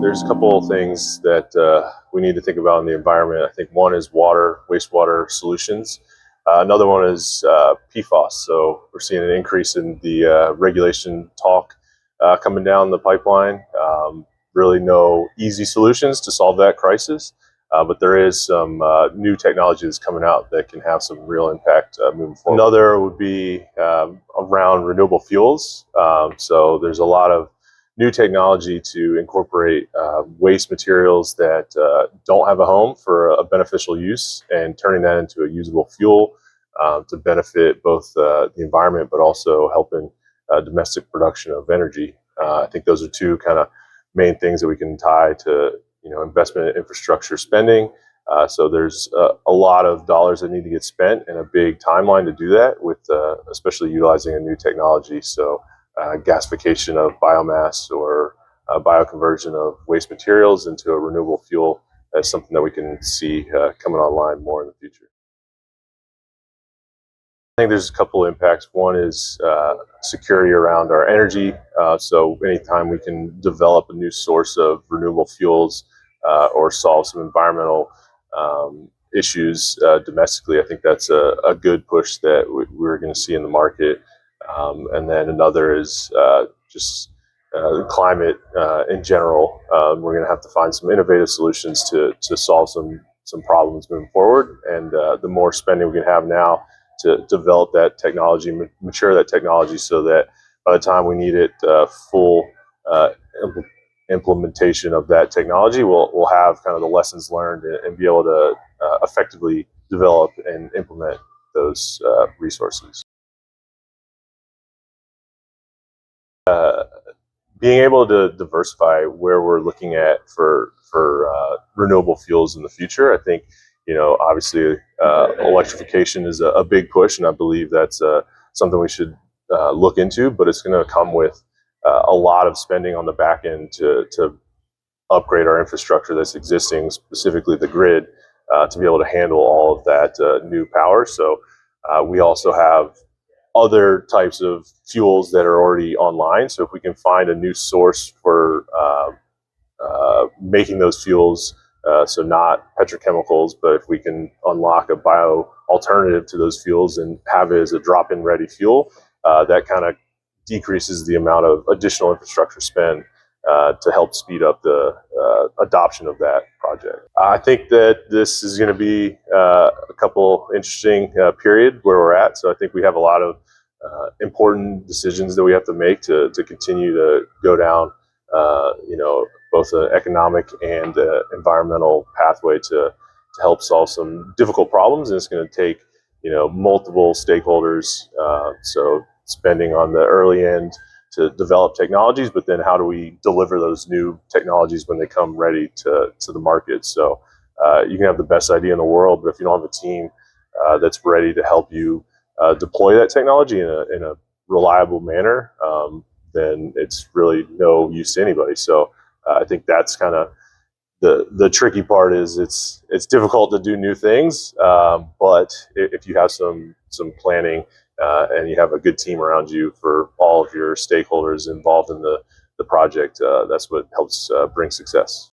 There's a couple of things that we need to think about in the environment. I think one is water, wastewater solutions. Another one is PFAS. So we're seeing an increase in the regulation talk coming down the pipeline. Really no easy solutions to solve that crisis, but there is some new technology that's coming out that can have some real impact moving forward. Another would be around renewable fuels. So there's a lot of new technology to incorporate waste materials that don't have a home for a beneficial use and turning that into a usable fuel to benefit both the environment, but also helping domestic production of energy. I think those are two kind of main things that we can tie to investment in infrastructure spending. So there's a lot of dollars that need to get spent and a big timeline to do that with especially utilizing a new technology. So gasification of biomass or bioconversion of waste materials into a renewable fuel is something that we can see coming online more in the future. I think there's a couple of impacts. One is security around our energy. So anytime we can develop a new source of renewable fuels or solve some environmental issues domestically, I think that's a good push that we're going to see in the market. And then another is just climate in general. We're going to have to find some innovative solutions to solve some problems moving forward. And the more spending we can have now to develop that technology, mature that technology, so that by the time we need it, full implementation of that technology, we'll have kind of the lessons learned and be able to effectively develop and implement those resources. Being able to diversify where we're looking at for renewable fuels in the future, I think, obviously electrification is a big push, and I believe that's something we should look into, but it's going to come with a lot of spending on the back end to upgrade our infrastructure that's existing, specifically the grid, to be able to handle all of that new power. So we also have other types of fuels that are already online. So if we can find a new source for making those fuels, so not petrochemicals, but if we can unlock a bio alternative to those fuels and have it as a drop-in ready fuel, that kind of decreases the amount of additional infrastructure spend to help speed up the adoption of that project. I think that this is going to be a couple interesting period where we're at. So I think we have a lot of important decisions that we have to make to continue to go down, both an economic and environmental pathway to help solve some difficult problems. And it's going to take, multiple stakeholders. So spending on the early end to develop technologies, but then how do we deliver those new technologies when they come ready to the market? So you can have the best idea in the world, but if you don't have a team that's ready to help you deploy that technology in a reliable manner, then it's really no use to anybody. So I think that's kind of the tricky part. Is it's difficult to do new things, but if you have some planning and you have a good team around you for all of your stakeholders involved in the project, that's what helps bring success.